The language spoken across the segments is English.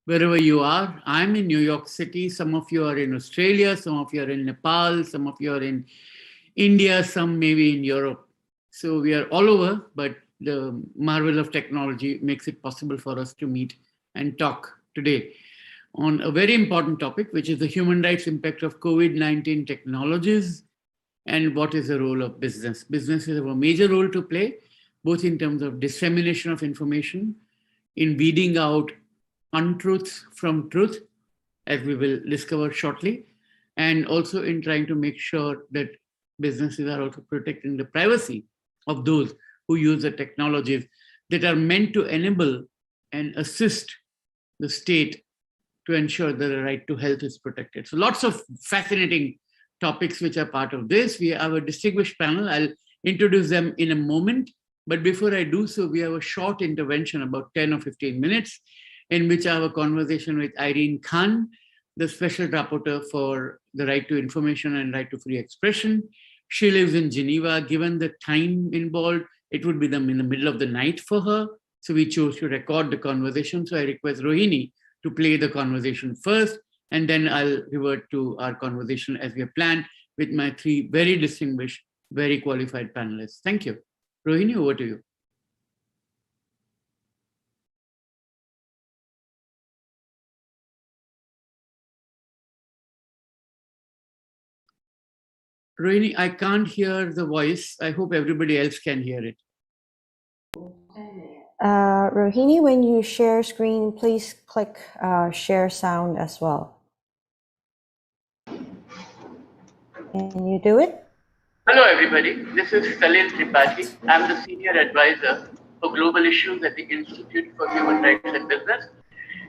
wherever you are. I'm in New York City. Some of you are in Australia. Some of you are in Nepal. Some of you are in India. Some maybe in Europe. So we are all over, but the marvel of technology makes it possible for us to meet and talk today on a very important topic, which is the human rights impact of COVID-19 technologies and what is the role of business. Businesses have a major role to play, both in terms of dissemination of information, in weeding out untruths from truth, as we will discover shortly, and also in trying to make sure that businesses are also protecting the privacy of those who use the technologies that are meant to enable and assist the state to ensure that the right to health is protected. So lots of fascinating topics which are part of this. We have a distinguished panel. I'll introduce them in a moment. But before I do so, we have a short intervention, about 10 or 15 minutes, in which I have a conversation with Irene Khan, the Special Rapporteur for the Right to Information and Right to Free Expression. She lives in Geneva. Given the time involved, it would be in the middle of the night for her. So we chose to record the conversation. So I request Rohini to play the conversation first, and then I'll revert to our conversation as we have planned with my three very distinguished, very qualified panelists. Thank you. Rohini, over to you. Rohini, I can't hear the voice. I hope everybody else can hear it. Rohini, when you share screen, please click share sound as well. Can you do it? Hello, everybody. This is Salil Tripathi. I'm the Senior Advisor for Global Issues at the Institute for Human Rights and Business.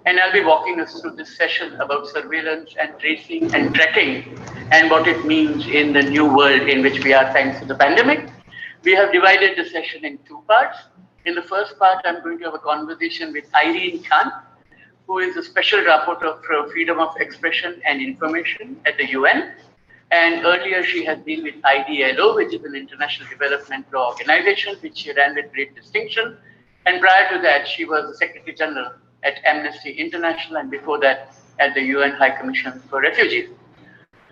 And I'll be walking us through this session about surveillance and tracing and tracking and what it means in the new world in which we are thanks to the pandemic. We have divided the session in two parts. In the first part, I'm going to have a conversation with Irene Khan, who is a Special Rapporteur for Freedom of Expression and Information at the UN. And earlier, she has been with IDLO, which is an international development law organization, which she ran with great distinction. And prior to that, she was the Secretary General at Amnesty International, and before that, at the UN High Commission for Refugees.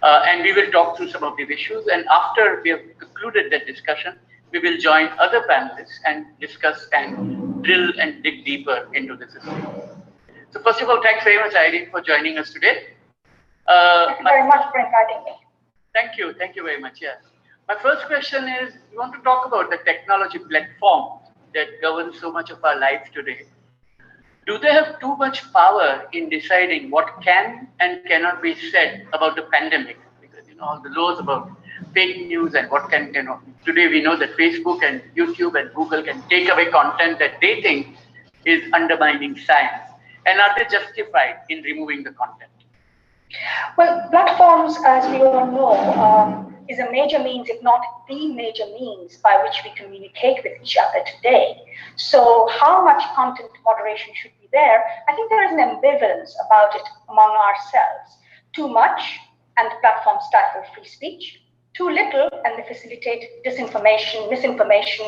And we will talk through some of these issues. And after we have concluded that discussion, we will join other panelists and discuss and drill and dig deeper into this issue. So first of all, thanks very much, Irene, for joining us today. Thank you very much for inviting me. Thank you very much, yes. My first question is, we want to talk about the technology platform that governs so much of our life today. Do they have too much power in deciding what can and cannot be said about the pandemic? Because, all the laws about fake news and what can, today we know that Facebook and YouTube and Google can take away content that they think is undermining science. And are they justified in removing the content? Well, platforms, as we all know, is a major means, if not the major means, by which we communicate with each other today. So how much content moderation should be there? I think there is an ambivalence about it among ourselves. Too much, and the platforms stifle free speech. Too little, and they facilitate disinformation, misinformation,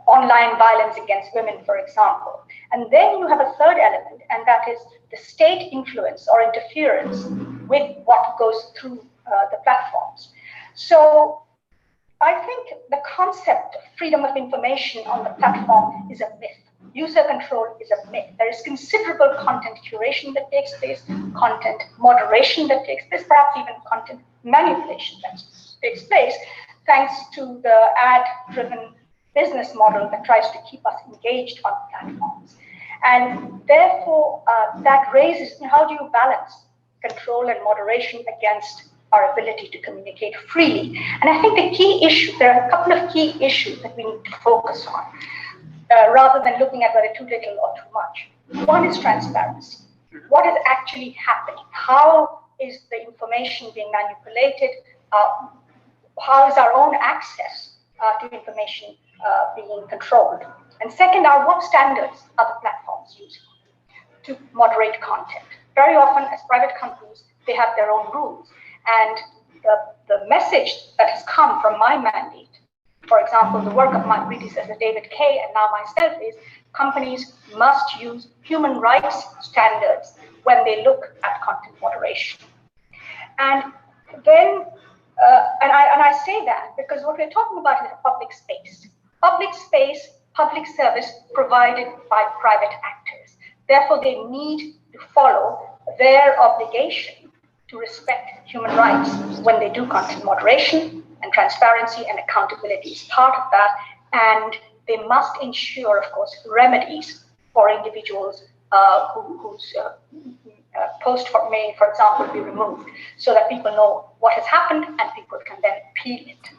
online violence against women, for example. And then you have a third element, and that is the state influence or interference with what goes through the platforms. So I think the concept of freedom of information on the platform is a myth. User control is a myth. There is considerable content curation that takes place, content moderation that takes place, perhaps even content manipulation that takes place, thanks to the ad-driven business model that tries to keep us engaged on platforms. And therefore, that raises, how do you balance control and moderation against our ability to communicate freely? And I think the key issue, there are a couple of key issues that we need to focus on, rather than looking at whether too little or too much. One is transparency. What is actually happening? How is the information being manipulated? How is our own access to information being controlled? And second are, what standards are the platforms using to moderate content? Very often, as private companies, they have their own rules. And the message that has come from my mandate, for example, the work of my predecessor, David Kay, and now myself, is companies must use human rights standards when they look at content moderation. And then, and I say that because what we're talking about is a public space. Public service provided by private actors. Therefore, they need to follow their obligation to respect human rights when they do content moderation, and transparency and accountability is part of that. And they must ensure, of course, remedies for individuals whose post may, for example, be removed, so that people know what has happened and people can then appeal it.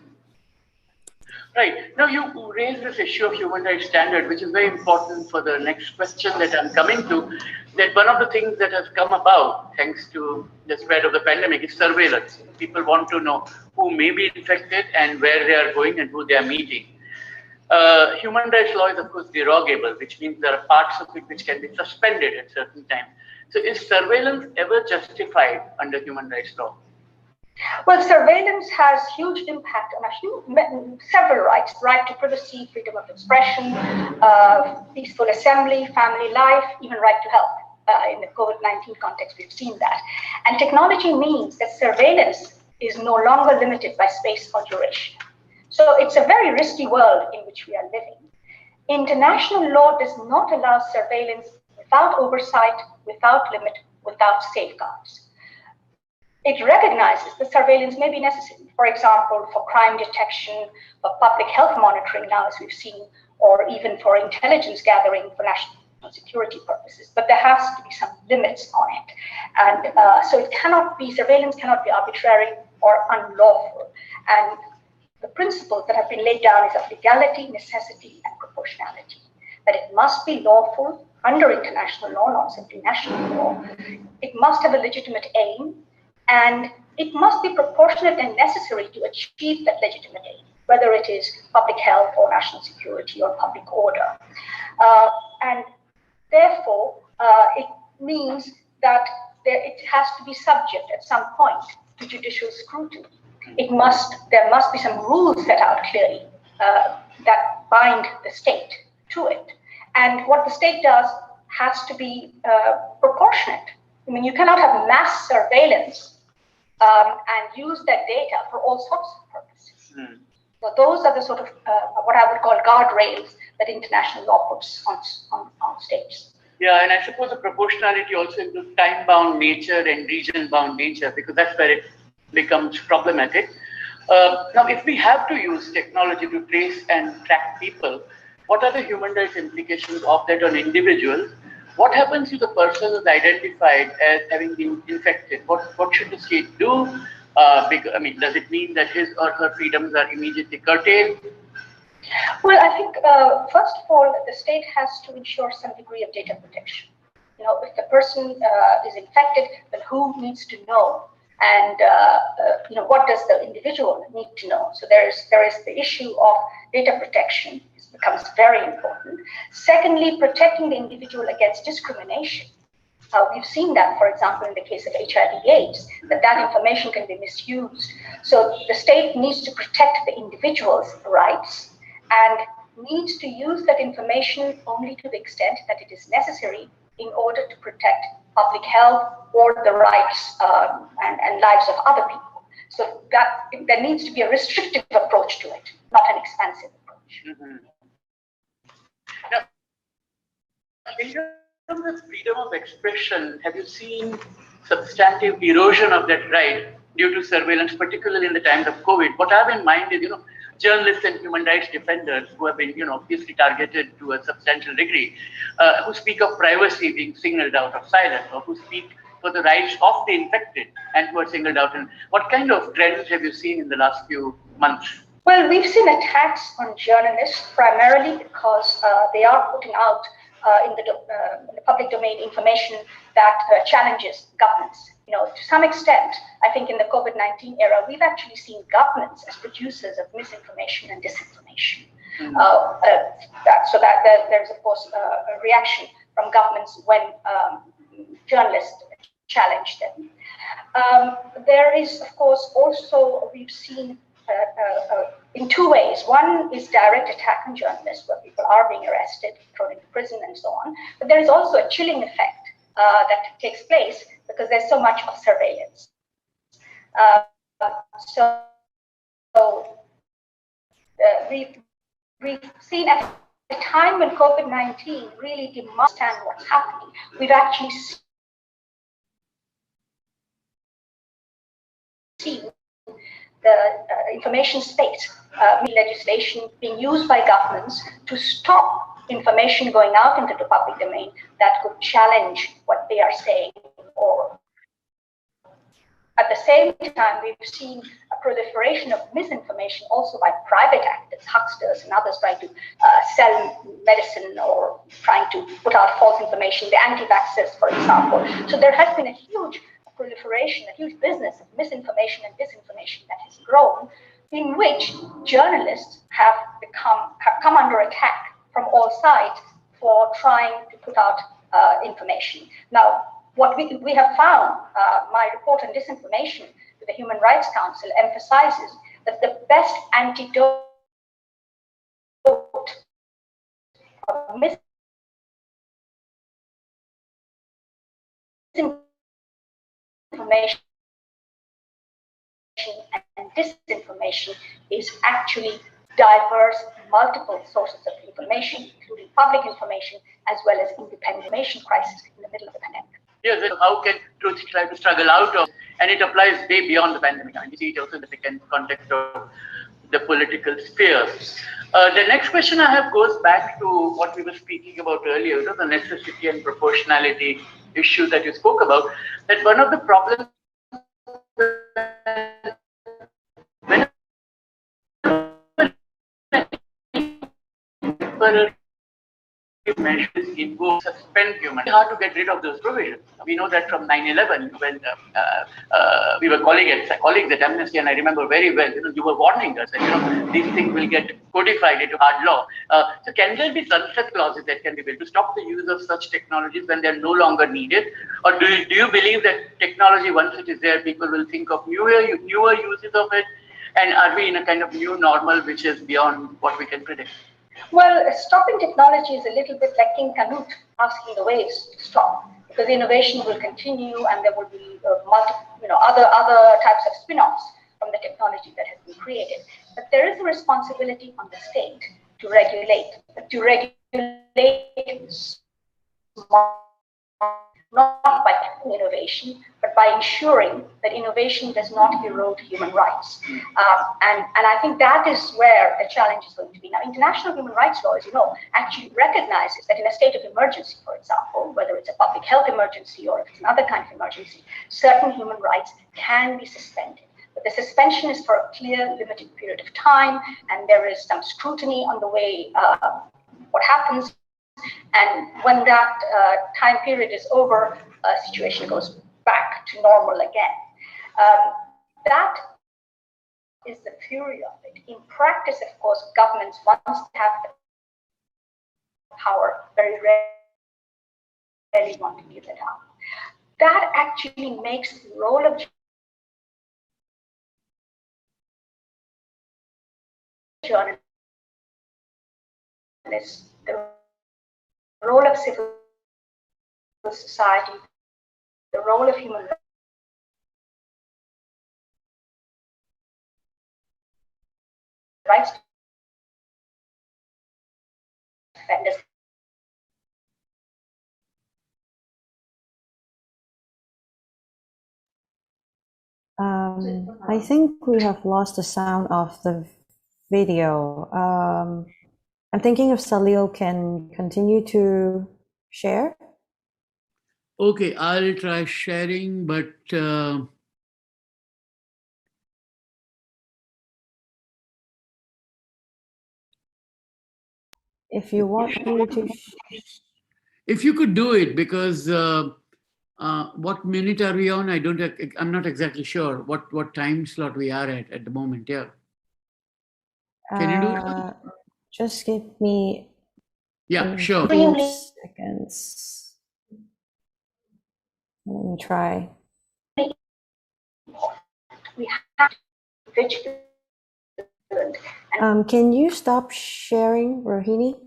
Right. Now, you raised this issue of human rights standard, which is very important for the next question that I'm coming to, that one of the things that has come about, thanks to the spread of the pandemic, is surveillance. People want to know who may be infected and where they are going and who they are meeting. Human rights law is, of course, derogable, which means there are parts of it which can be suspended at certain times. So is surveillance ever justified under human rights law? Well, surveillance has huge impact on several rights: right to privacy, freedom of expression, peaceful assembly, family life, even right to health. In the COVID-19 context, we've seen that. And technology means that surveillance is no longer limited by space or duration. So it's a very risky world in which we are living. International law does not allow surveillance without oversight, without limit, without safeguards. It recognizes that surveillance may be necessary, for example, for crime detection, for public health monitoring now, as we've seen, or even for intelligence gathering for national security purposes. But there has to be some limits on it. And so it cannot be, surveillance cannot be arbitrary or unlawful. And the principles that have been laid down is of legality, necessity, and proportionality. That it must be lawful under international law, not simply national law. It must have a legitimate aim, and it must be proportionate and necessary to achieve that legitimate aim, whether it is public health or national security or public order. And therefore, it means that it has to be subject at some point to judicial scrutiny. There must be some rules set out clearly that bind the state to it. And what the state does has to be proportionate. I mean, you cannot have mass surveillance and use that data for all sorts of purposes. So those are the sort of what I would call guardrails that international law puts on states. Yeah, and I suppose the proportionality also includes time-bound nature and region-bound nature, because that's where it becomes problematic. Now, if we have to use technology to trace and track people, what are the human rights implications of that on individuals? What happens if the person is identified as having been infected? What should the state do? Does it mean that his or her freedoms are immediately curtailed? Well, I think, first of all, the state has to ensure some degree of data protection. You know, if the person is infected, then who needs to know? And what does the individual need to know? So there is the issue of data protection. It becomes very important. Secondly, protecting the individual against discrimination. We've seen that, for example, in the case of HIV/AIDS, that information can be misused. So the state needs to protect the individual's rights and needs to use that information only to the extent that it is necessary in order to protect public health or the rights and lives of other people. So that there needs to be a restrictive approach to it, not an expansive approach. Mm-hmm. Now, in terms of freedom of expression, have you seen substantive erosion of that right due to surveillance, particularly in the times of COVID? What I have in mind is, journalists and human rights defenders who have been, obviously targeted to a substantial degree, who speak of privacy being singled out of silence, or who speak for the rights of the infected and who are singled out. And what kind of trends have you seen in the last few months? Well, we've seen attacks on journalists primarily because they are putting out in the public domain information that challenges governments. To some extent, I think in the COVID-19 era, we've actually seen governments as producers of misinformation and disinformation. So there's, of course, a reaction from governments when journalists challenge them. There is, of course, also we've seen in two ways. One is direct attack on journalists, where people are being arrested, thrown into prison, and so on. But there is also a chilling effect that takes place because there's so much of surveillance. We've seen at a time when COVID-19 really demands to understand what's happening. We've actually seen the information space, legislation being used by governments to stop information going out into the public domain that could challenge what they are saying. Or at the same time, we've seen a proliferation of misinformation also by private actors, hucksters, and others trying to sell medicine or trying to put out false information, the anti-vaxxers, for example. So there has been a huge proliferation, a huge business of misinformation and disinformation that has grown, in which journalists have come under attack from all sides for trying to put out information. Now, what we have found, my report on disinformation to the Human Rights Council emphasizes that the best antidote of misinformation and disinformation is actually diverse, multiple sources of information, including public information, as well as independent information crisis in the middle of the pandemic. Yes, how can truth try to struggle out of, and it applies way beyond the pandemic. I mean, we see it also in the context of the political sphere. The next question I have goes back to what we were speaking about earlier, the necessity and proportionality issue that you spoke about, that one of the problems measures invoke suspend human. It's hard to get rid of those provisions. We know that from 9/11 when we were colleagues at Amnesty, and I remember very well, you were warning us that these things will get codified into hard law. So can there be sunset clauses that can be built to stop the use of such technologies when they're no longer needed? Or do you believe that technology, once it is there, people will think of newer uses of it? And are we in a kind of new normal which is beyond what we can predict? Well, stopping technology is a little bit like King Canute asking the waves to stop, because innovation will continue and there will be other types of spin-offs from the technology that has been created. But there is a responsibility on the state to regulate not by innovation, but by ensuring that innovation does not erode human rights. And I think that is where the challenge is going to be. Now, international human rights law, as you know, actually recognizes that in a state of emergency, for example, whether it's a public health emergency or if it's another kind of emergency, certain human rights can be suspended. But the suspension is for a clear, limited period of time, and there is some scrutiny on the way what happens. And when that time period is over, a situation goes back to normal again. That is the theory of it. In practice, of course, governments, once they have the power, very rarely want to give it up. That actually makes the role of journalists, the role of civil society, the role of human rights defenders. I think we have lost the sound of the video. I'm thinking if Salil can continue to share. Okay, I'll try sharing, but if you want me to, if you could do it, because what minute are we on? I'm not exactly sure what time slot we are at the moment. Yeah. Can you do it? Just give me sure. 15 seconds. Let me try. We have to be vigilant Can you stop sharing, Rohini?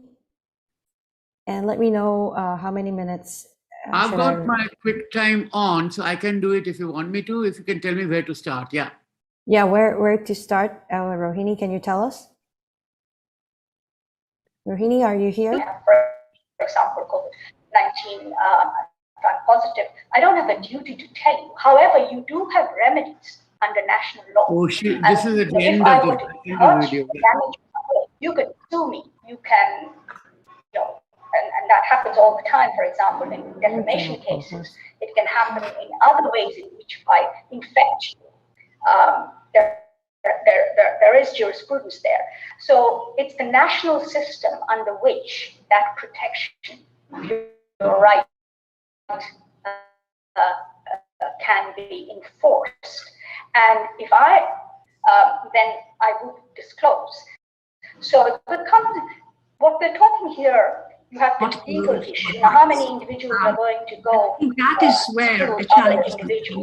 And let me know how many minutes. I've got my quick time on, so I can do it if you want me to. If you can tell me where to start, yeah. Yeah, where to start? Rohini, can you tell us? Rohini, are you here? For example, COVID-19, if I'm positive, I don't have a duty to tell you. However, you do have remedies under national law. Oh, shit. This is at the end if I of were the to hurt video. you, damage you, you can sue me. You can, and that happens all the time. For example, in defamation cases, it can happen in other ways in which I infect you. There is jurisprudence there. So it's the national system under which that protection of your right can be enforced. And if then I would disclose. So it becomes, what we're talking here, you have the legal issue. Now, how many individuals are going to go? I think that is where the challenge is.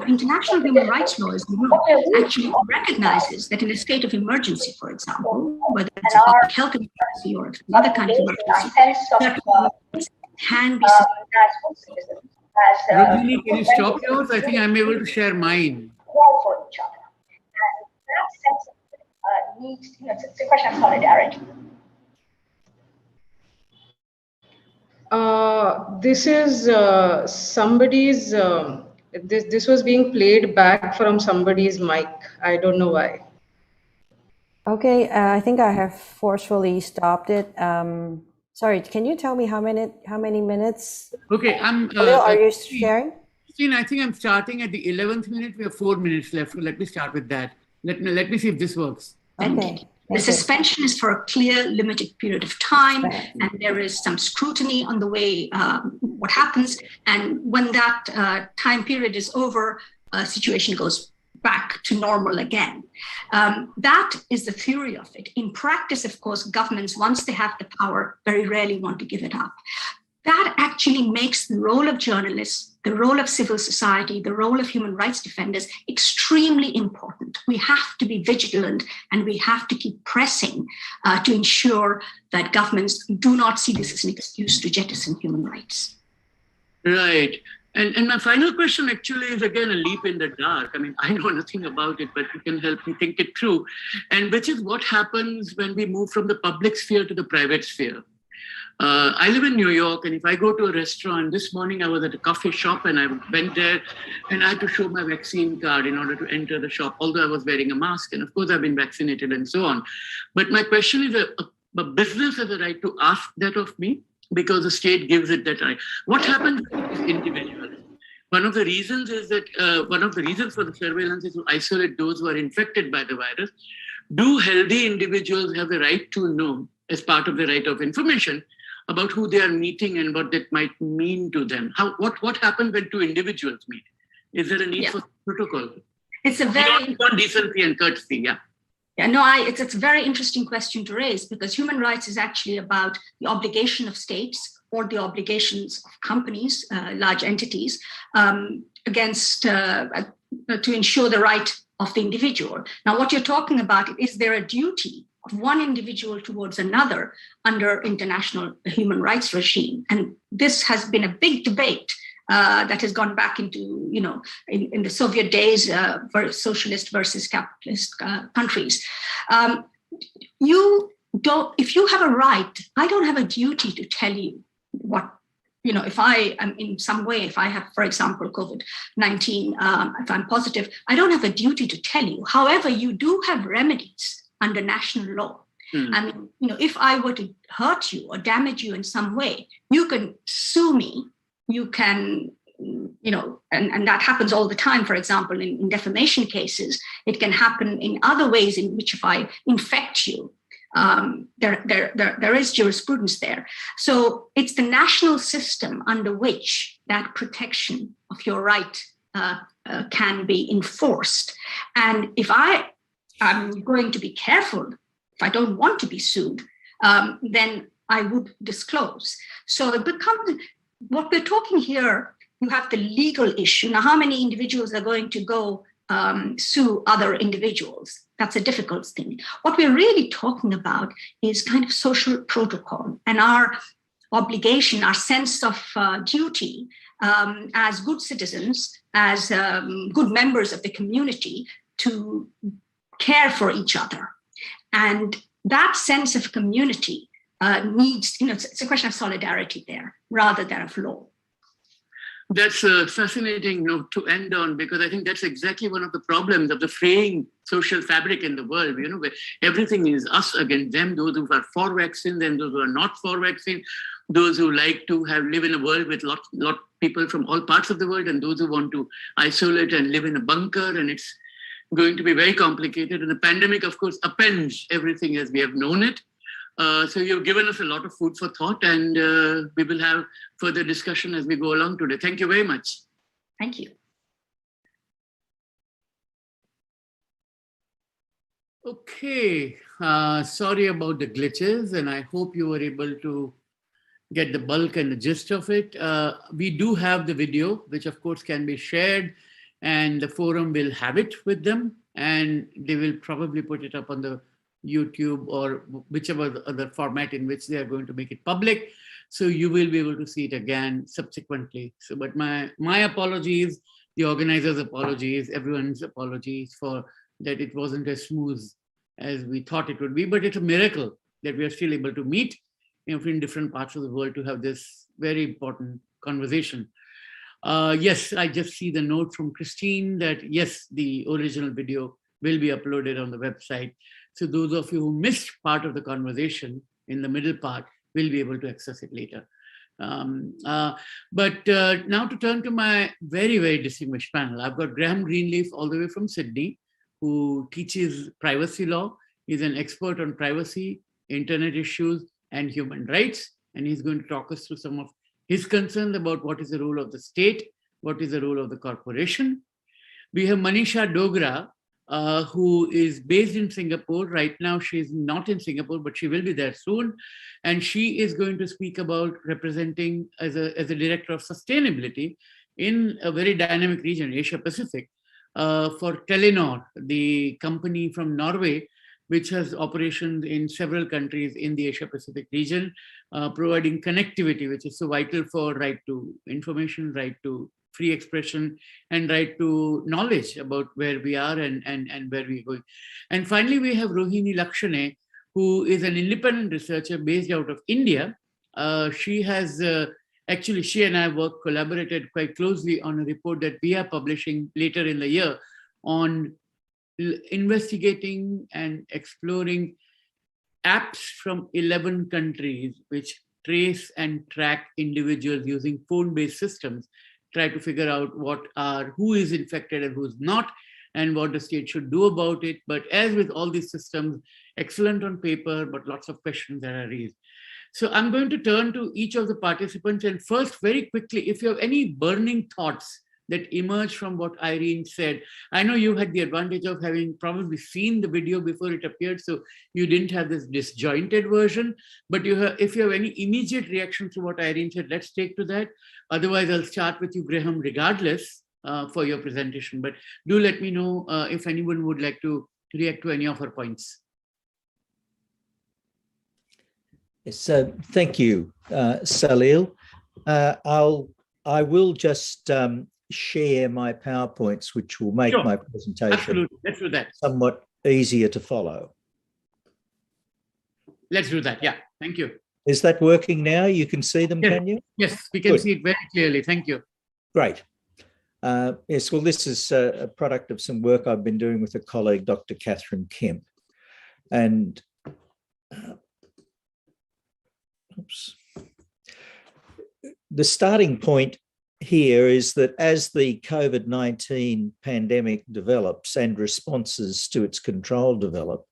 International human rights law, as you know, actually recognizes that in a state of emergency, for example, whether it's a public health emergency or another kind of emergency, that can be Rohini, can you stop yours? I think I'm able to share mine. Call for each other. And that sense of needs, it's a question of solidarity. This is somebody's, this was being played back from somebody's mic. I don't know why. Okay, I think I have forcefully stopped it. Sorry, can you tell me how many minutes? Okay, are you sharing? I think I'm starting at the 11th minute. We have 4 minutes left, so let me start with that. Let me see if this works. Okay. The suspension is for a clear, limited period of time, and there is some scrutiny on the way what happens. And when that time period is over, a situation goes back to normal again. That is the theory of it. In practice, of course, governments, once they have the power, very rarely want to give it up. That actually makes the role of journalists, the role of civil society, the role of human rights defenders extremely important. We have to be vigilant and we have to keep pressing to ensure that governments do not see this as an excuse to jettison human rights. Right. And my final question actually is again a leap in the dark. I mean, I know nothing about it, but you can help me think it through. And which is what happens when we move from the public sphere to the private sphere. I live in New York, and if I go to a restaurant, this morning I was at a coffee shop and I went there and I had to show my vaccine card in order to enter the shop, although I was wearing a mask. And of course, I've been vaccinated and so on. But my question is, a business has a right to ask that of me because the state gives it that right. What happens with individuals? One of the reasons is that one of the reasons for the surveillance is to isolate those who are infected by the virus. Do healthy individuals have the right to know, as part of the right of information, about who they are meeting and what that might mean to them? What happens when two individuals meet? Is there a need for protocol? It's a very decency and courtesy, yeah. Yeah, no, it's a very interesting question to raise because human rights is actually about the obligation of states or the obligations of companies, large entities, against to ensure the right of the individual. Now, what you're talking about, is there a duty of one individual towards another under international human rights regime? And this has been a big debate that has gone back into, in the Soviet days, socialist versus capitalist countries. If you have a right, I don't have a duty to tell you what, if I am in some way, if I have, for example, COVID-19, if I'm positive, I don't have a duty to tell you. However, you do have remedies under national law. I mean, if I were to hurt you or damage you in some way, you can sue me. You can, and that happens all the time. For example, in defamation cases, it can happen in other ways in which if I infect you, there is jurisprudence there. So it's the national system under which that protection of your right can be enforced. And if I'm going to be careful, if I don't want to be sued, then I would disclose. So it becomes, what we're talking here, you have the legal issue. Now, how many individuals are going to go sue other individuals. That's a difficult thing. What we're really talking about is kind of social protocol and our obligation, our sense of duty as good citizens, as good members of the community to care for each other. And that sense of community needs, it's a question of solidarity there rather than of law. That's a fascinating note to end on, because I think that's exactly one of the problems of the fraying social fabric in the world, where everything is us against them, those who are for vaccine, then those who are not for vaccine, those who like to live in a world with lot people from all parts of the world, and those who want to isolate and live in a bunker, and it's going to be very complicated. And the pandemic, of course, upends everything as we have known it. So you've given us a lot of food for thought, and we will have further discussion as we go along today. Thank you very much. Thank you. Okay, sorry about the glitches, and I hope you were able to get the bulk and the gist of it. We do have the video, which of course can be shared, and the forum will have it with them, and they will probably put it up on the YouTube or whichever other format in which they are going to make it public. So you will be able to see it again subsequently. So, but my apologies, the organizers' apologies, everyone's apologies for that it wasn't as smooth as we thought it would be, but it's a miracle that we are still able to meet in different parts of the world to have this very important conversation. Yes, I just see the note from Christine that yes, the original video will be uploaded on the website. So those of you who missed part of the conversation in the middle part will be able to access it later. But now to turn to my very, very distinguished panel. I've got Graham Greenleaf all the way from Sydney, who teaches privacy law. He's an expert on privacy, internet issues, and human rights. And he's going to talk us through some of his concerns about what is the role of the state, what is the role of the corporation. We have Manisha Dogra, who is based in Singapore. Right now, she's not in Singapore, but she will be there soon. And she is going to speak about representing as a director of sustainability in a very dynamic region, Asia Pacific, for Telenor, the company from Norway, which has operations in several countries in the Asia Pacific region, providing connectivity, which is so vital for right to information, right to free expression, and right to knowledge about where we are and where we're going. And finally, we have Rohini Lakshane, who is an independent researcher based out of India. She has, actually, she and I collaborated quite closely on a report that we are publishing later in the year on investigating and exploring apps from 11 countries which trace and track individuals using phone-based systems, try to figure out who is infected and who's not, and what the state should do about it. But as with all these systems, excellent on paper, but lots of questions that are raised. So I'm going to turn to each of the participants, and first, very quickly, if you have any burning thoughts that emerge from what Irene said. I know you had the advantage of having probably seen the video before it appeared, so you didn't have this disjointed version, but if you have any immediate reaction to what Irene said, let's take to that. Otherwise, I'll start with you, Graham, regardless for your presentation, but do let me know if anyone would like to react to any of her points. Yes, thank you, Salil. I will just share my PowerPoints, which will make my presentation absolutely. Let's do that. Somewhat easier to follow. Let's do that. Yeah, thank you. Is that working now? You can see them, yes. Can you? Yes, we can see it very clearly. Thank you. Great. Yes, well, this is a product of some work I've been doing with a colleague, Dr. Catherine Kemp. And the starting point here is that as the COVID-19 pandemic develops and responses to its control develop,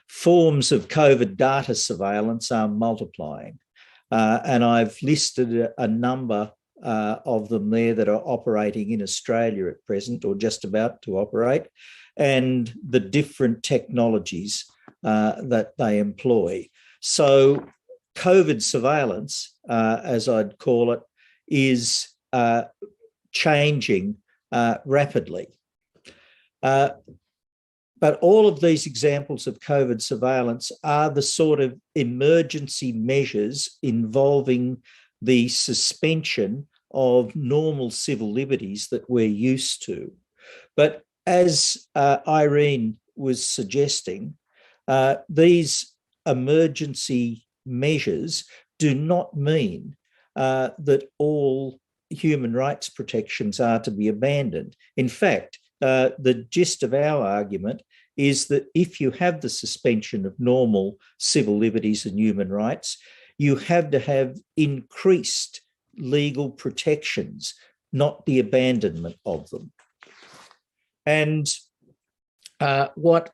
forms of COVID data surveillance are multiplying. And I've listed a number of them there that are operating in Australia at present, or just about to operate, and the different technologies that they employ. So COVID surveillance, as I'd call it, is changing rapidly. But all of these examples of COVID surveillance are the sort of emergency measures involving the suspension of normal civil liberties that we're used to. But as Irene was suggesting, these emergency measures do not mean that all human rights protections are to be abandoned. In fact, the gist of our argument is that if you have the suspension of normal civil liberties and human rights, you have to have increased legal protections, not the abandonment of them. And what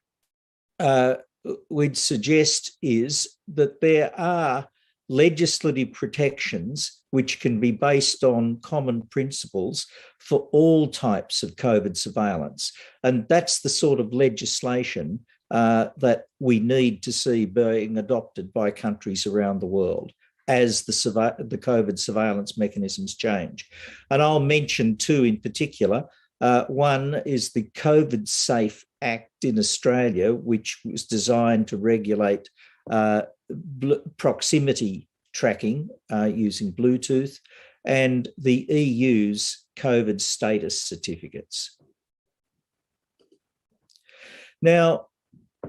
we'd suggest is that there are legislative protections which can be based on common principles for all types of COVID surveillance. And that's the sort of legislation that we need to see being adopted by countries around the world as the COVID surveillance mechanisms change. And I'll mention two in particular. One is the COVID Safe Act in Australia, which was designed to regulate proximity tracking using Bluetooth, and the EU's COVID status certificates. Now,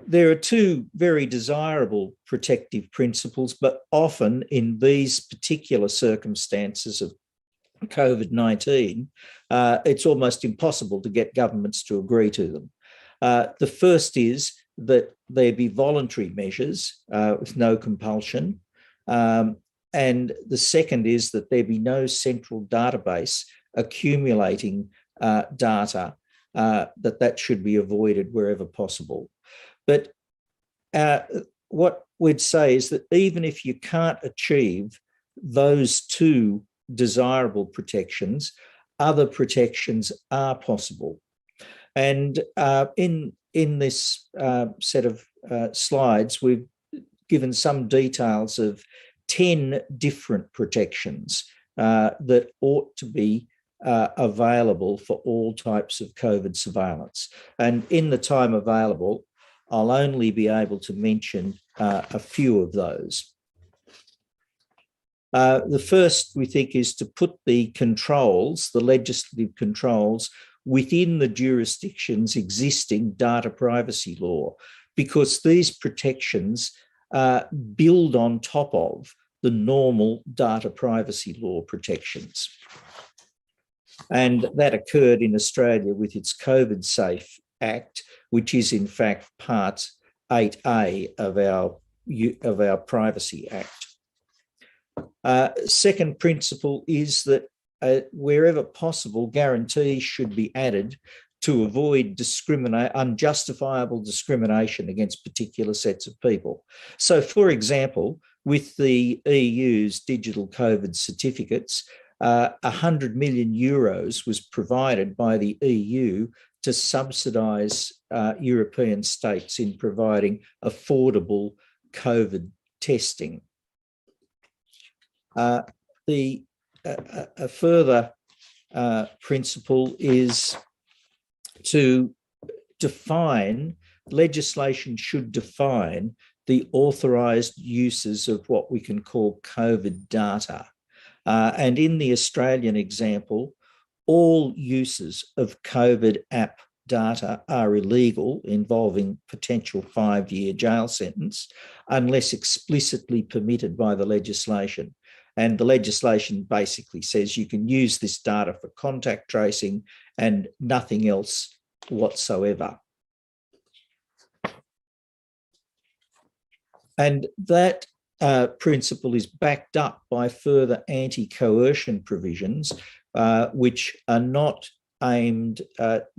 there are two very desirable protective principles, but often in these particular circumstances of COVID-19, it's almost impossible to get governments to agree to them. The first is that there be voluntary measures with no compulsion. And the second is that there be no central database accumulating data, that should be avoided wherever possible. But what we'd say is that even if you can't achieve those two desirable protections, other protections are possible. And in this set of slides, we've given some details of 10 different protections that ought to be available for all types of COVID surveillance. And in the time available, I'll only be able to mention a few of those. The first, we think, is to put the controls, the legislative controls, within the jurisdiction's existing data privacy law, because these protections build on top of the normal data privacy law protections. And that occurred in Australia with its COVID Safe Act, which is in fact Part 8A of our Privacy Act. Second principle is that wherever possible, guarantees should be added to avoid unjustifiable discrimination against particular sets of people. So, for example, with the EU's digital COVID certificates, 100 million euros was provided by the EU to subsidise European states in providing affordable COVID testing. A further principle is to define, legislation should define the authorised uses of what we can call COVID data. And in the Australian example, all uses of COVID app data are illegal, involving potential 5-year jail sentence, unless explicitly permitted by the legislation. And the legislation basically says you can use this data for contact tracing and nothing else whatsoever. And that principle is backed up by further anti-coercion provisions, which are not aimed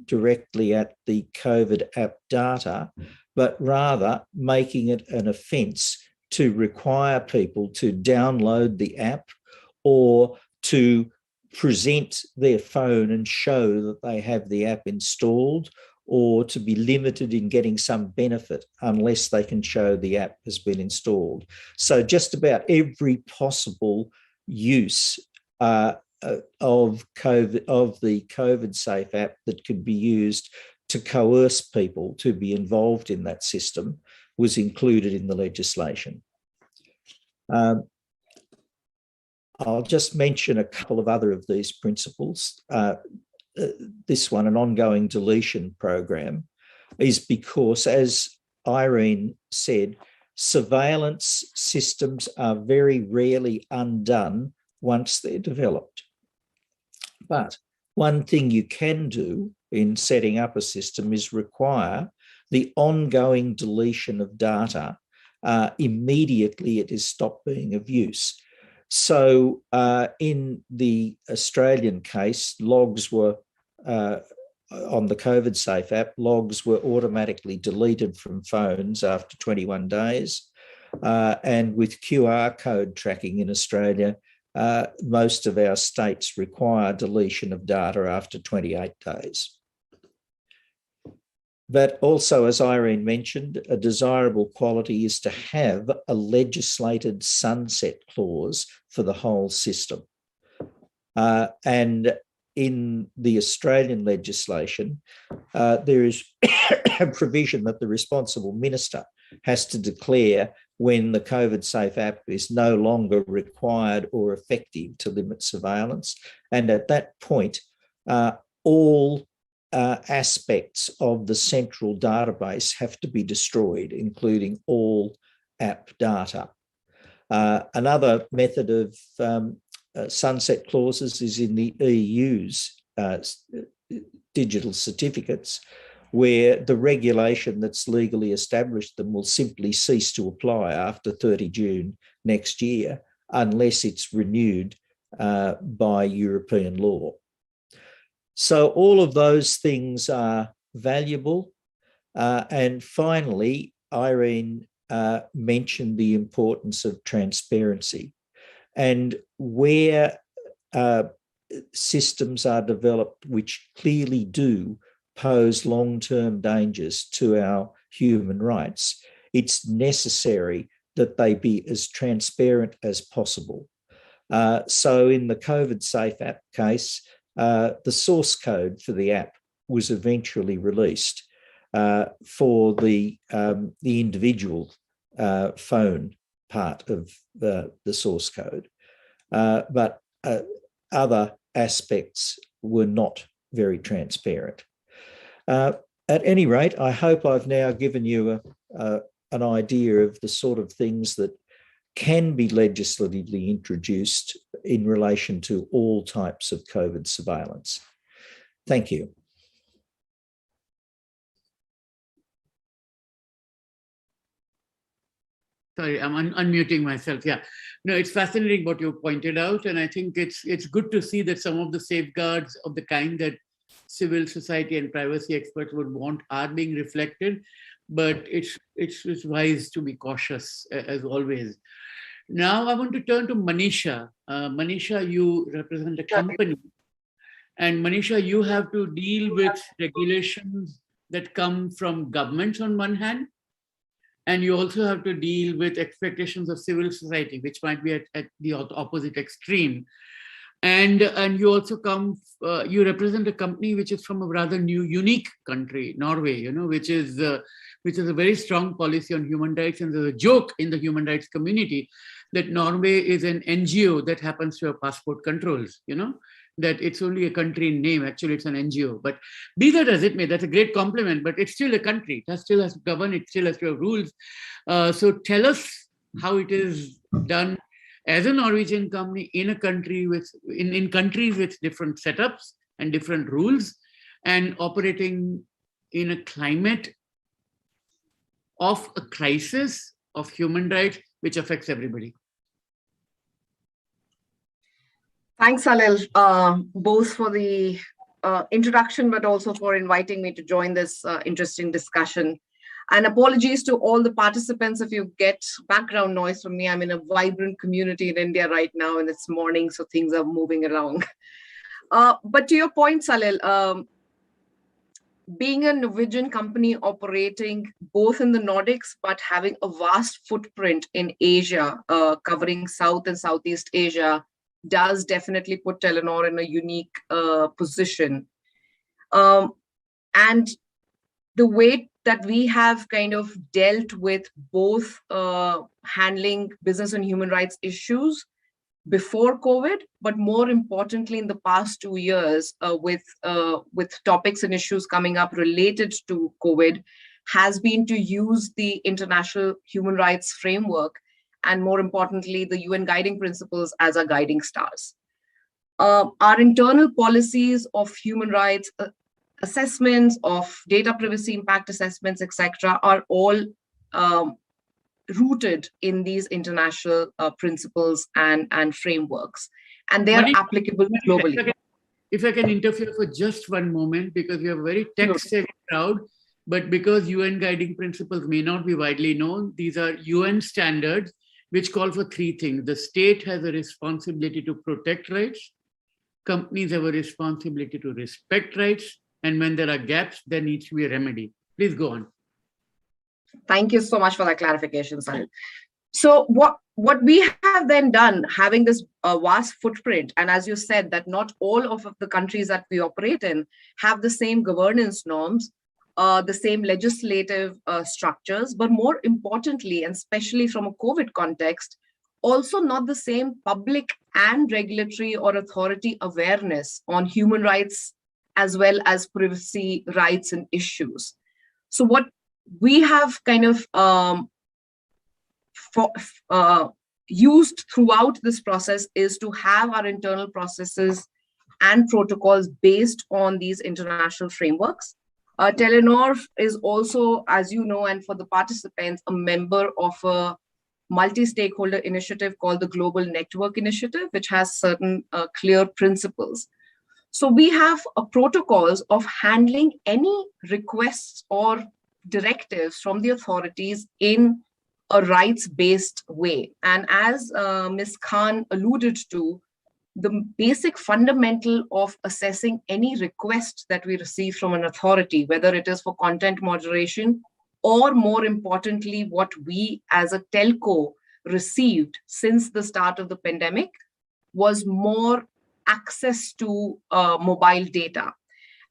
directly at the COVID app data, but rather making it an offence to require people to download the app or to present their phone and show that they have the app installed, or to be limited in getting some benefit unless they can show the app has been installed. So just about every possible use of the COVID Safe app that could be used to coerce people to be involved in that system was included in the legislation. I'll just mention a couple of other of these principles. This one, an ongoing deletion program, is because, as Irene said, surveillance systems are very rarely undone once they're developed. But one thing you can do in setting up a system is require the ongoing deletion of data immediately it is stopped being of use. So in the Australian case, logs were, on the COVID Safe app, logs were automatically deleted from phones after 21 days. And with QR code tracking in Australia, most of our states require deletion of data after 28 days. But also, as Irene mentioned, a desirable quality is to have a legislated sunset clause for the whole system. And in the Australian legislation, there is a provision that the responsible minister has to declare when the COVID Safe app is no longer required or effective to limit surveillance. And at that point, all aspects of the central database have to be destroyed, including all app data. Another method of sunset clauses is in the EU's digital certificates, where the regulation that's legally established them will simply cease to apply after 30 June next year, unless it's renewed by European law. So all of those things are valuable. And finally, Irene mentioned the importance of transparency. And where systems are developed which clearly do pose long-term dangers to our human rights, it's necessary that they be as transparent as possible. So in the COVID Safe app case, the source code for the app was eventually released for the individual phone part of the source code, but other aspects were not very transparent. At any rate, I hope I've now given you an idea of the sort of things that can be legislatively introduced in relation to all types of COVID surveillance. Thank you. Sorry, I'm unmuting myself. Yeah, no, it's fascinating what you pointed out, and I think it's good to see that some of the safeguards of the kind that civil society and privacy experts would want are being reflected, but it's wise to be cautious as always. Now I want to turn to Manisha. Manisha, you represent a company, and Manisha, you have to deal with regulations that come from governments on one hand, and you also have to deal with expectations of civil society, which might be at the opposite extreme. And you also you represent a company which is from a rather unique country, Norway, which is a very strong policy on human rights. And there's a joke in the human rights community that Norway is an NGO that happens to have passport controls, that it's only a country in name. Actually, it's an NGO. But be that as it may, that's a great compliment, but it's still a country. That still has to govern, it still has to have rules. So tell us how it is done as a Norwegian company in a country in countries with different setups and different rules, and operating in a climate of a crisis of human rights, which affects everybody. Thanks, Salil, both for the introduction, but also for inviting me to join this interesting discussion. And apologies to all the participants if you get background noise from me. I'm in a vibrant community in India right now, and it's morning, so things are moving along. But to your point, Salil, being a Norwegian company operating both in the Nordics, but having a vast footprint in Asia, covering South and Southeast Asia, does definitely put Telenor in a unique position. And the way that we have kind of dealt with both handling business and human rights issues before COVID, but more importantly, in the past 2 years, with topics and issues coming up related to COVID, has been to use the international human rights framework and, more importantly, the UN guiding principles as our guiding stars. Our internal policies of human rights assessments, of data privacy impact assessments, etc., are all rooted in these international principles and frameworks, and they are applicable globally. If I can interfere for just one moment, because we have a very tech-savvy crowd, but because UN guiding principles may not be widely known, these are UN standards which call for 3 things. The state has a responsibility to protect rights, companies have a responsibility to respect rights, and when there are gaps, there needs to be a remedy. Please go on. Thank you so much for that clarification, Salil. So what we have then done, having this vast footprint, and as you said, that not all of the countries that we operate in have the same governance norms, the same legislative structures, but more importantly, and especially from a COVID context, also not the same public and regulatory or authority awareness on human rights as well as privacy rights and issues. So what we have kind of used throughout this process is to have our internal processes and protocols based on these international frameworks. Telenor is also, as you know, and for the participants, a member of a multi-stakeholder initiative called the Global Network Initiative, which has certain clear principles. So we have protocols of handling any requests or directives from the authorities in a rights-based way. And as Ms. Khan alluded to, the basic fundamental of assessing any request that we receive from an authority, whether it is for content moderation or, more importantly, what we as a telco received since the start of the pandemic, was more access to mobile data.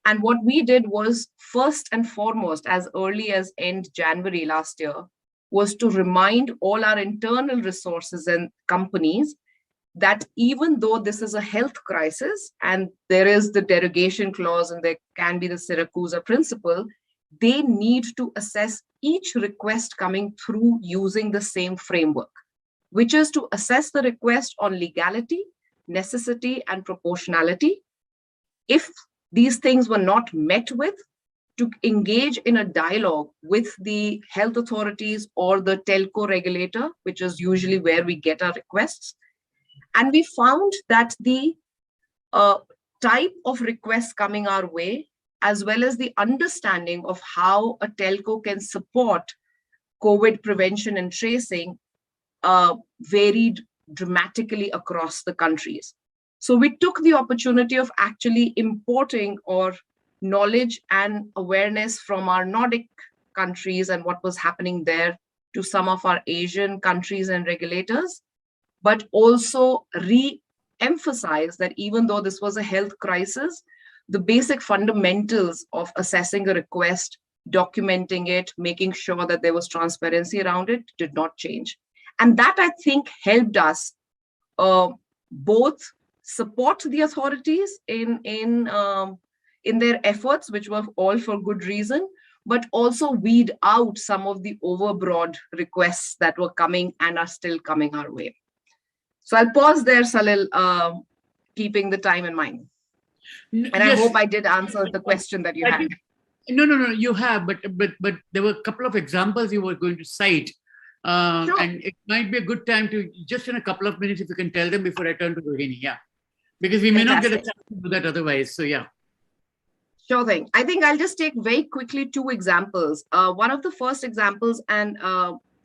And what we did was, first and foremost, as early as end January last year, was to remind all our internal resources and companies that even though this is a health crisis and there is the derogation clause and there can be the Syracuse principle, they need to assess each request coming through using the same framework, which is to assess the request on legality, necessity, and proportionality. If these things were not met with, to engage in a dialogue with the health authorities or the telco regulator, which is usually where we get our requests. And we found that the type of requests coming our way, as well as the understanding of how a telco can support COVID prevention and tracing, varied dramatically across the countries. So we took the opportunity of actually importing or knowledge and awareness from our Nordic countries and what was happening there to some of our Asian countries and regulators, but also re-emphasize that even though this was a health crisis, the basic fundamentals of assessing a request, documenting it, making sure that there was transparency around it did not change. And that, I think, helped us both support the authorities in their efforts, which were all for good reason, but also weed out some of the overbroad requests that were coming and are still coming our way. So I'll pause there, Salil, keeping the time in mind. And yes, I hope I did answer the question that you had. No, you have, but there were a couple of examples you were going to cite. Sure. And it might be a good time to, just in a couple of minutes, if you can tell them before I turn to Rohini. Yeah. Because we may not get a chance to do that otherwise. So yeah. Sure thing. I think I'll just take very quickly 2 examples. One of the first examples, and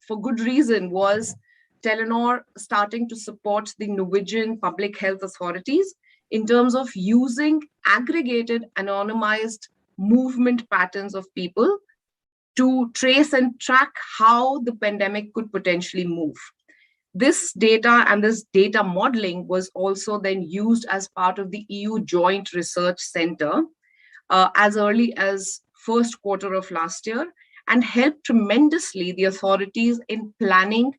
for good reason, was Telenor starting to support the Norwegian public health authorities in terms of using aggregated, anonymized movement patterns of people to trace and track how the pandemic could potentially move. This data and this data modeling was also then used as part of the EU Joint Research Center as early as first quarter of last year and helped tremendously the authorities in planning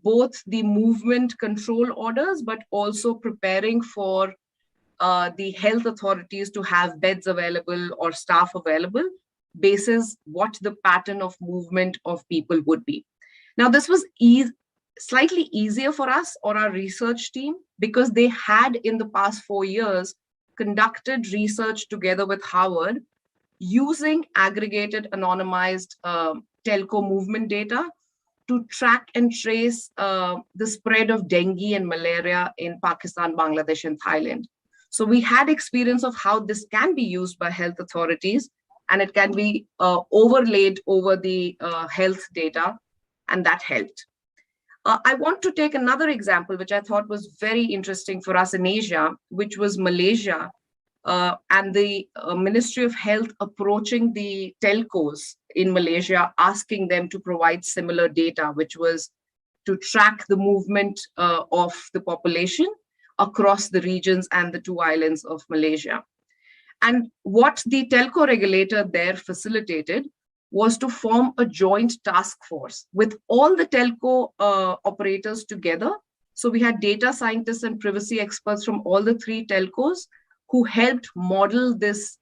both the movement control orders, but also preparing for the health authorities to have beds available or staff available basis what the pattern of movement of people would be. Now, this was slightly easier for us or our research team because they had in the past 4 years conducted research together with Harvard using aggregated anonymized telco movement data to track and trace the spread of dengue and malaria in Pakistan, Bangladesh, and Thailand. So we had experience of how this can be used by health authorities, and it can be overlaid over the health data, and that helped. I want to take another example, which I thought was very interesting for us in Asia, which was Malaysia, and the Ministry of Health approaching the telcos in Malaysia, asking them to provide similar data, which was to track the movement of the population across the regions and the 2 islands of Malaysia. And what the telco regulator there facilitated was to form a joint task force with all the telco operators together. So we had data scientists and privacy experts from all the 3 telcos who helped model this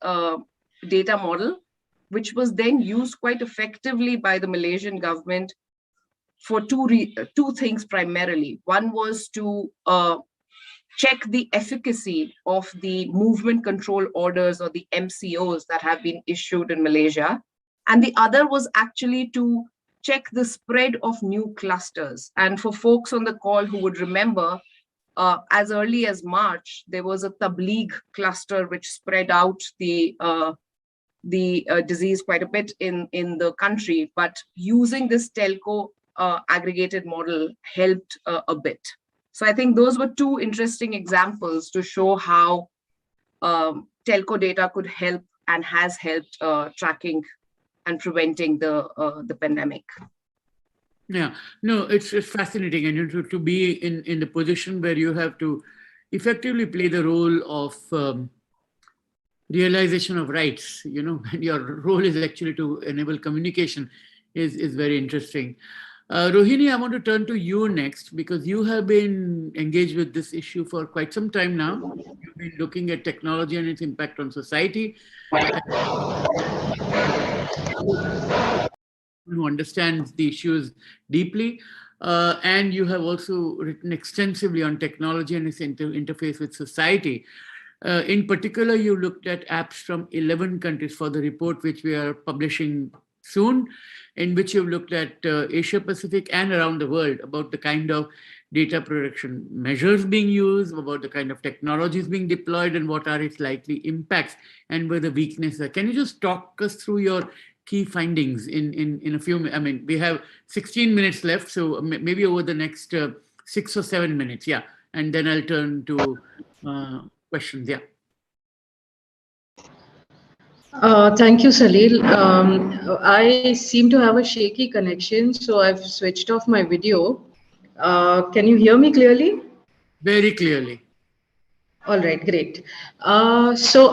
data model, which was then used quite effectively by the Malaysian government for two things primarily. One was to check the efficacy of the movement control orders or the MCOs that have been issued in Malaysia. And the other was actually to check the spread of new clusters. And for folks on the call who would remember, as early as March, there was a Tabligh cluster which spread out the disease quite a bit in the country. But using this telco aggregated model helped a bit. So I think those were 2 interesting examples to show how telco data could help and has helped tracking and preventing the pandemic. Yeah, no, it's fascinating, and to be in the position where you have to effectively play the role of realization of rights, and your role is actually to enable communication is very interesting. Rohini, I want to turn to you next because you have been engaged with this issue for quite some time now. You've been looking at technology and its impact on society. Who understands the issues deeply. And you have also written extensively on technology and its interface with society. In particular, you looked at apps from 11 countries for the report, which we are publishing soon, in which you've looked at Asia Pacific and around the world about the kind of data protection measures being used, about the kind of technologies being deployed, and what are its likely impacts and where the weaknesses are. Can you just talk us through your key findings in a few minutes? I mean, we have 16 minutes left, so maybe over the next 6 or 7 minutes, yeah. And then I'll turn to questions, yeah. Thank you, Salil. I seem to have a shaky connection, so I've switched off my video. Can you hear me clearly? Very clearly. All right, great. So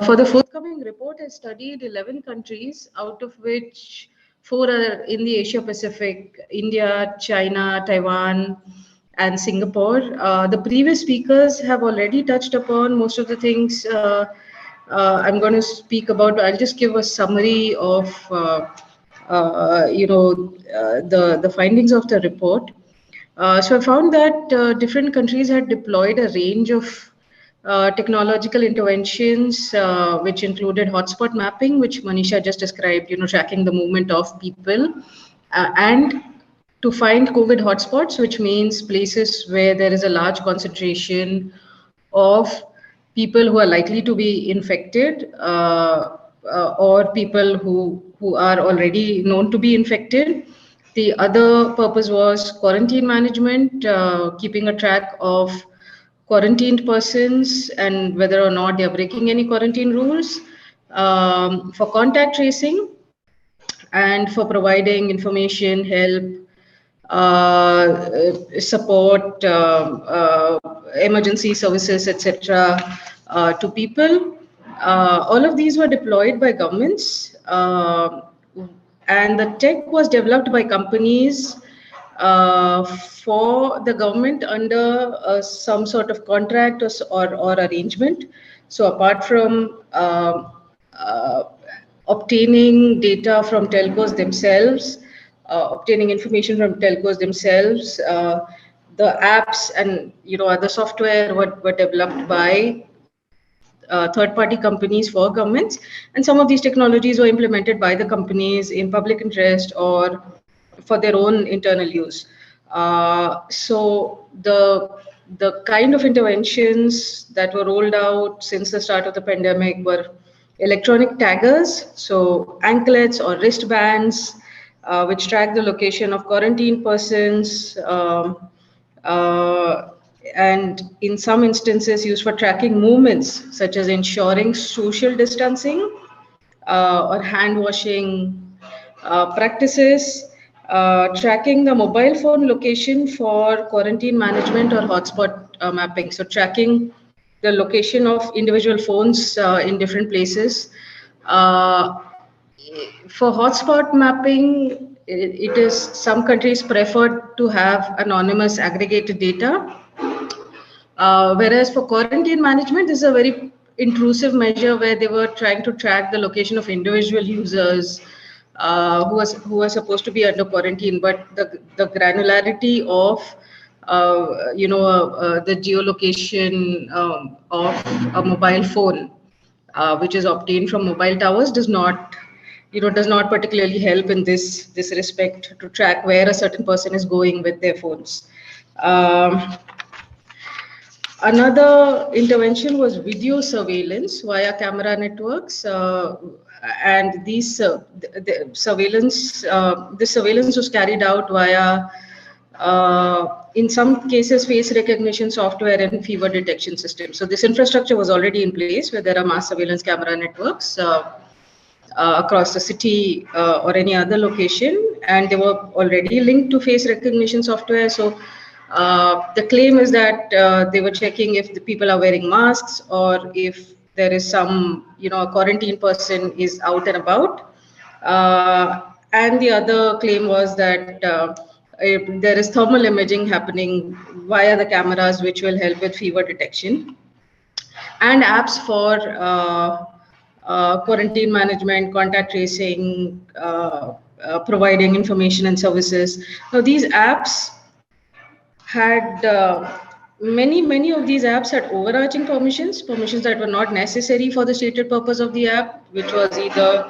for the forthcoming report, I studied 11 countries, out of which 4 are in the Asia Pacific: India, China, Taiwan, and Singapore. The previous speakers have already touched upon most of the things I'm going to speak about. I'll just give a summary of the findings of the report. So I found that different countries had deployed a range of technological interventions, which included hotspot mapping, which Manisha just described, tracking the movement of people, and to find COVID hotspots, which means places where there is a large concentration of people who are likely to be infected or people who are already known to be infected. The other purpose was quarantine management, keeping a track of quarantined persons and whether or not they are breaking any quarantine rules, for contact tracing, and for providing information, help, support, emergency services, etc., to people. All of these were deployed by governments, and the tech was developed by companies for the government under some sort of contract or arrangement. So apart from obtaining data from telcos themselves, obtaining information from telcos themselves, the apps and other software were developed by third-party companies for governments, and some of these technologies were implemented by the companies in public interest or for their own internal use. So the kind of interventions that were rolled out since the start of the pandemic were electronic taggers, so anklets or wristbands, which track the location of quarantined persons, and in some instances used for tracking movements, such as ensuring social distancing or hand washing practices, tracking the mobile phone location for quarantine management or hotspot mapping. So tracking the location of individual phones in different places. For hotspot mapping, it is some countries prefer to have anonymous aggregated data. Whereas for quarantine management, this is a very intrusive measure where they were trying to track the location of individual users who was supposed to be under quarantine, but the granularity of the geolocation of a mobile phone, which is obtained from mobile towers, does not particularly help in this respect to track where a certain person is going with their phones. Another intervention was video surveillance via camera networks, and these surveillance was carried out via, in some cases, face recognition software and fever detection systems. So this infrastructure was already in place, where there are mass surveillance camera networks across the city or any other location, and they were already linked to face recognition software. So the claim is that they were checking if the people are wearing masks or if there is some, a quarantine person is out and about. And the other claim was that there is thermal imaging happening via the cameras, which will help with fever detection. And apps for quarantine management, contact tracing, providing information and services. Now, these apps had many of these apps had overarching permissions that were not necessary for the stated purpose of the app, which was either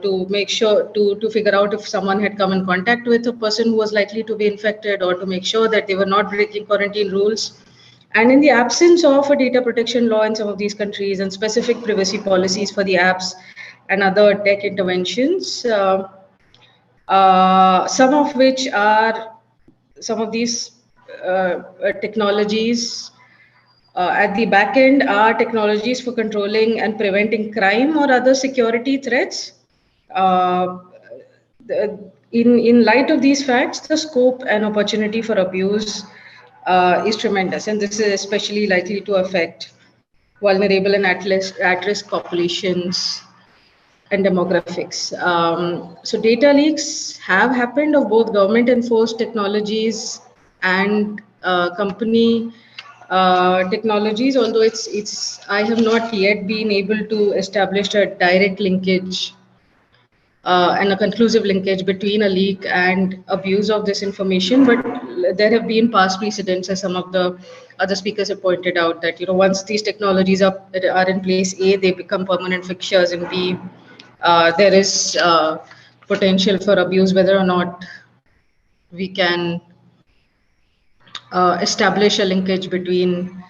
to make sure to figure out if someone had come in contact with a person who was likely to be infected, or to make sure that they were not breaking quarantine rules. And in the absence of a data protection law in some of these countries and specific privacy policies for the apps and other tech interventions, some of these technologies at the back end are technologies for controlling and preventing crime or other security threats. In light of these facts, the scope and opportunity for abuse is tremendous, and this is especially likely to affect vulnerable and at-risk populations and demographics. So data leaks have happened of both government-enforced technologies and company technologies, although I have not yet been able to establish a direct linkage and a conclusive linkage between a leak and abuse of this information. But there have been past precedents, as some of the other speakers have pointed out, that once these technologies are in place, A, they become permanent fixtures, and B, there is potential for abuse, whether or not we can establish a linkage between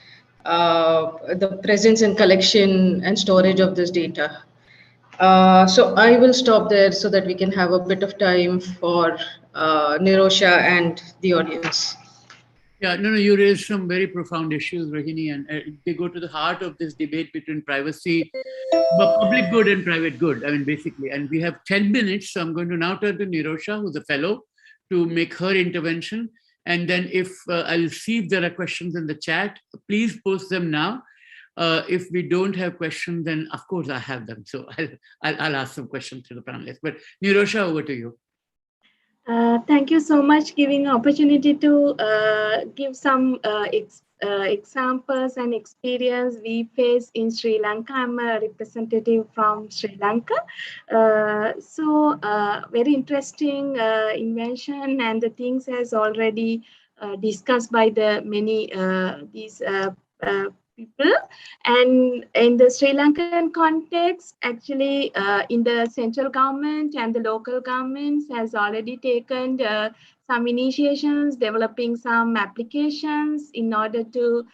the presence and collection and storage of this data. So I will stop there so that we can have a bit of time for Nirosha and the audience. Yeah, no, you raised some very profound issues, Rohini, and they go to the heart of this debate between privacy, but public good and private good, I mean, basically. And we have 10 minutes, so I'm going to now turn to Nirosha, who's a fellow, to make her intervention. And then if I'll see if there are questions in the chat, please post them now. If we don't have questions, then of course I have them. So I'll ask some questions to the panelists. But Nirosha, over to you. Thank you so much giving opportunity to give some examples and experience we face in Sri Lanka. I'm a representative from Sri Lanka. Very interesting invention, and the things has already discussed by the many these people. And in the Sri Lankan context, actually, in the central government and the local governments has already taken some initiations, developing some applications in order to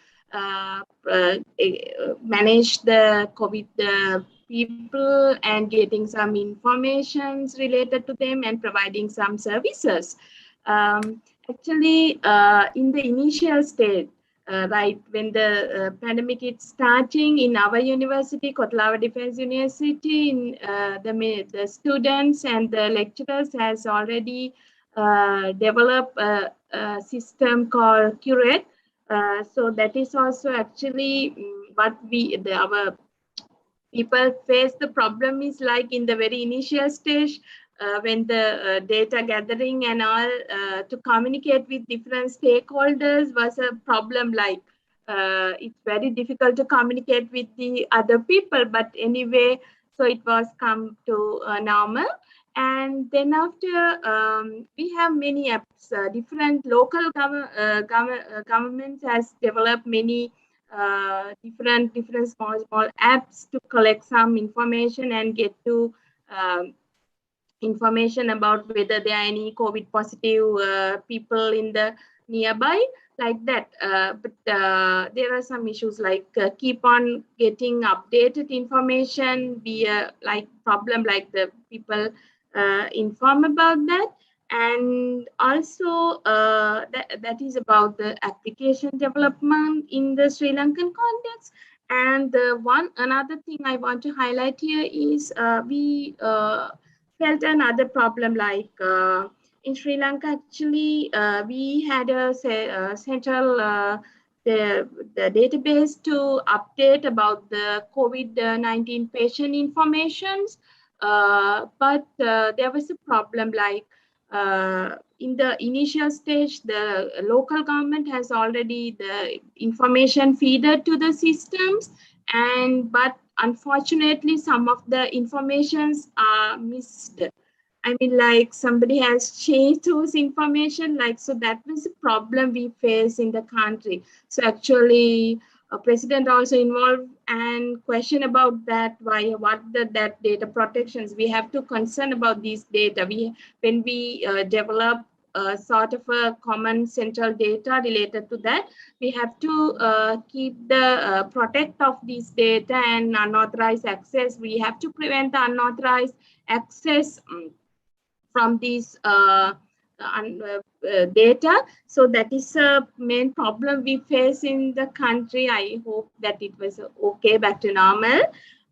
manage the COVID people and getting some informations related to them and providing some services. Actually, in the initial stage, right when the pandemic is starting in our university, Kotlava Defense University, in the students and the lecturers has already developed a system called Curate. So that is also actually what our people face. The problem is like in the very initial stage, when the data gathering and all to communicate with different stakeholders was a problem. Like it's very difficult to communicate with the other people, but anyway, so it was come to normal. And then after, we have many apps. Different local governments has developed many different small apps to collect some information and get to information about whether there are any COVID positive people in the nearby, like that. But there are some issues like keep on getting updated information, be a like problem like the people inform about that. And also that is about the application development in the Sri Lankan context. And another thing I want to highlight here is we felt another problem like in Sri Lanka. Actually, we had a central the database to update about the COVID-19 patient informations, but there was a problem like in the initial stage, the local government has already the information feeder to the systems, but unfortunately, some of the informations are missed. I mean, like somebody has changed those information, like, so that was a problem we face in the country. So actually, President also involved and question about that, that data protections. We have to concern about these data. When we develop sort of a common central data related to that, we have to keep the protect of these data and unauthorized access. We have to prevent the unauthorized access from these data. So that is a main problem we face in the country. I hope that it was okay, back to normal.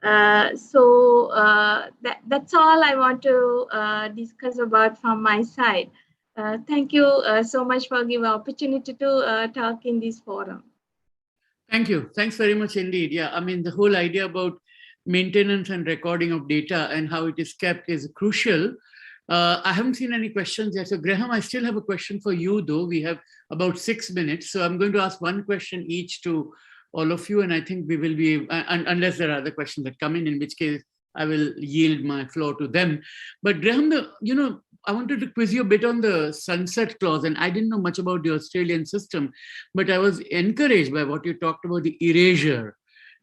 That's all I want to discuss about from my side. Thank you so much for giving opportunity to talk in this forum. Thank you. Thanks very much indeed. Yeah, I mean, the whole idea about maintenance and recording of data and how it is kept is crucial. I haven't seen any questions yet. So Graham, I still have a question for you, though. We have about 6 minutes. So I'm going to ask one question each to all of you. And I think we will be, unless there are other questions that come in which case I will yield my floor to them. But Graham, I wanted to quiz you a bit on the sunset clause. And I didn't know much about the Australian system, but I was encouraged by what you talked about, the erasure.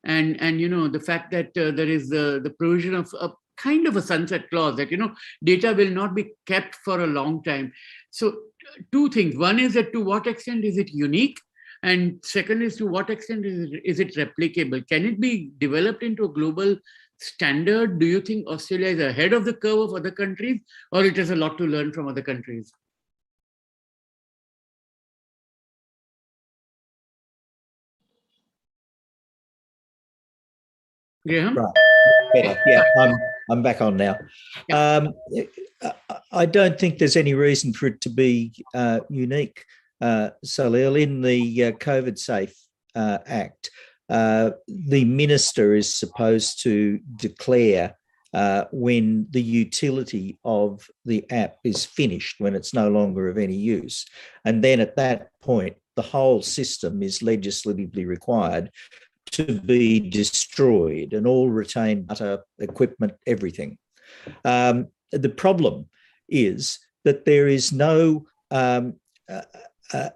And the fact that there is the provision of a kind of a sunset clause that, data will not be kept for a long time. So two things. One is that to what extent is it unique? And second is to what extent is it replicable? Can it be developed into a global standard? Do you think Australia is ahead of the curve of other countries, or it has a lot to learn from other countries? Graham? Right. Better. Yeah, I'm back on now. Yeah. I don't think there's any reason for it to be unique, Salil. In the COVID Safe Act, the minister is supposed to declare when the utility of the app is finished, when it's no longer of any use. And then at that point, the whole system is legislatively required to be destroyed, and all retained data, equipment, everything. The problem is that there is no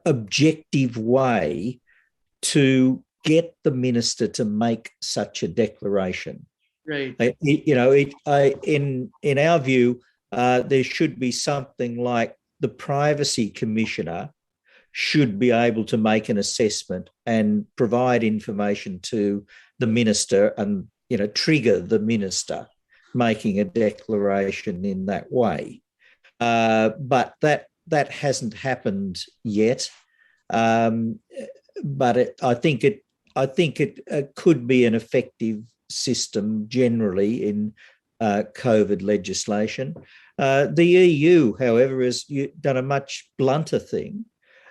objective way to get the minister to make such a declaration. Right. In our view, there should be something like the Privacy Commissioner should be able to make an assessment and provide information to the minister, and trigger the minister making a declaration in that way. But that hasn't happened yet. But I think it could be an effective system generally in COVID legislation. The EU, however, has done a much blunter thing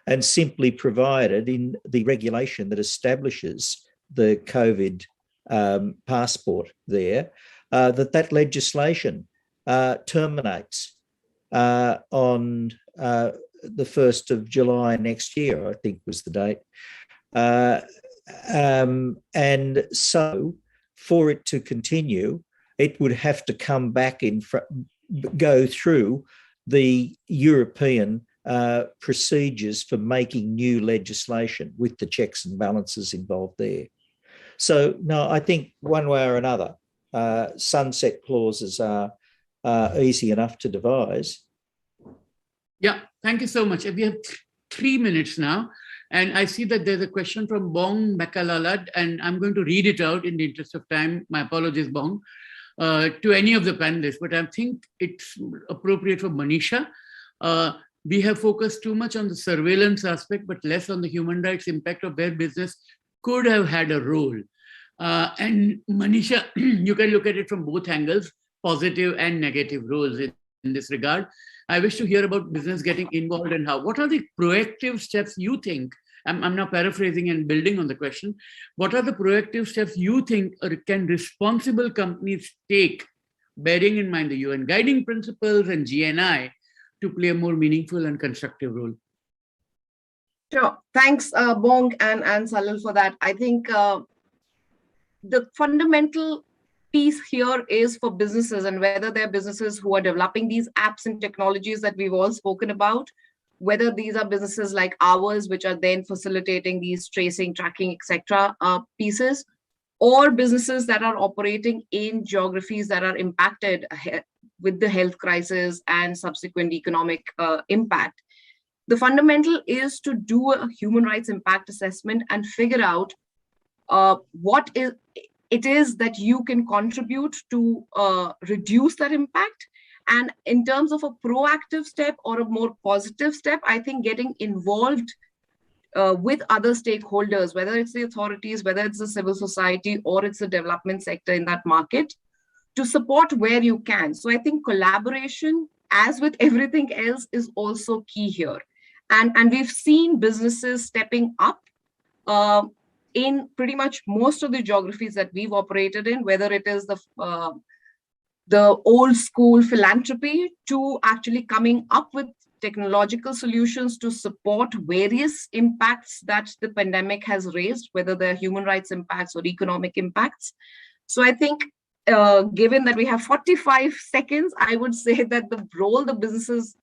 and simply provided in the regulation that establishes the COVID passport there that legislation terminates on the 1st of July next year, I think was the date. And so for it to continue, it would have to come back go through the European procedures for making new legislation with the checks and balances involved there. So, no, I think one way or another, sunset clauses are easy enough to devise. Yeah, thank you so much. We have 3 minutes now, and I see that there's a question from Bong Makalalad, and I'm going to read it out in the interest of time. My apologies, Bong, to any of the panelists, but I think it's appropriate for Manisha. We have focused too much on the surveillance aspect, but less on the human rights impact of where business could have had a role. And Manisha, you can look at it from both angles, positive and negative roles in this regard. I wish to hear about business getting involved and how. What are the proactive steps you think, I'm now paraphrasing and building on the question, what are the proactive steps you think can responsible companies take, bearing in mind the UN guiding principles and GNI, to play a more meaningful and constructive role? Sure. Thanks, Bong and Salil, for that. I think the fundamental piece here is for businesses, and whether they're businesses who are developing these apps and technologies that we've all spoken about, whether these are businesses like ours, which are then facilitating these tracing, tracking, etc. Pieces, or businesses that are operating in geographies that are impacted with the health crisis and subsequent economic impact. The fundamental is to do a human rights impact assessment and figure out what it is that you can contribute to reduce that impact. And in terms of a proactive step or a more positive step, I think getting involved with other stakeholders, whether it's the authorities, whether it's the civil society, or it's the development sector in that market, to support where you can. So I think collaboration, as with everything else, is also key here. And we've seen businesses stepping up in pretty much most of the geographies that we've operated in, whether it is the old school philanthropy to actually coming up with technological solutions to support various impacts that the pandemic has raised, whether they're human rights impacts or economic impacts. So I think given that we have 45 seconds, I would say that the role the businesses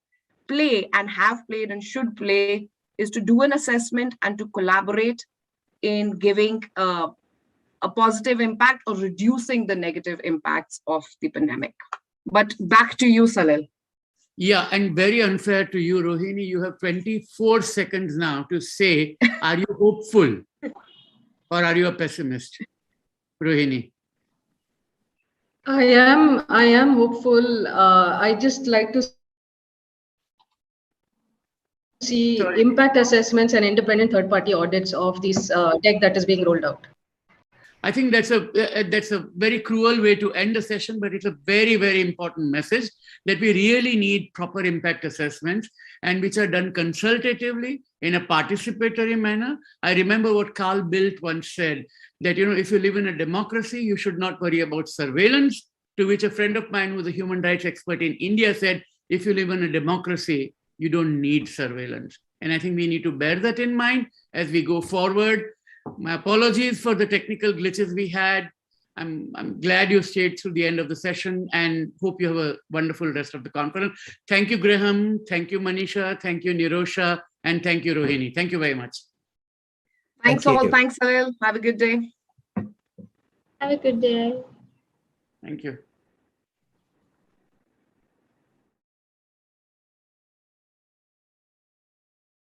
play and have played and should play is to do an assessment and to collaborate in giving a positive impact or reducing the negative impacts of the pandemic. But back to you, Salil. Yeah, and very unfair to you, Rohini. You have 24 seconds now to say, are you hopeful or are you a pessimist? Rohini. I am hopeful. I just like to see impact assessments and independent third-party audits of this tech that is being rolled out. I think that's a very cruel way to end the session, but it's a very, very important message that we really need proper impact assessments, and which are done consultatively in a participatory manner. I remember what Carl Bildt once said, that, you know, if you live in a democracy, you should not worry about surveillance, to which a friend of mine who was a human rights expert in India said, if you live in a democracy, you don't need surveillance. And I think we need to bear that in mind as we go forward. My apologies for the technical glitches we had. I'm glad you stayed through the end of the session, and hope you have a wonderful rest of the conference. Thank you, Graham. Thank you, Manisha. Thank you, Nirosha. And thank you, Rohini. Thank you very much. Thanks all. Thanks, Salil. Have a good day. Have a good day. Thank you.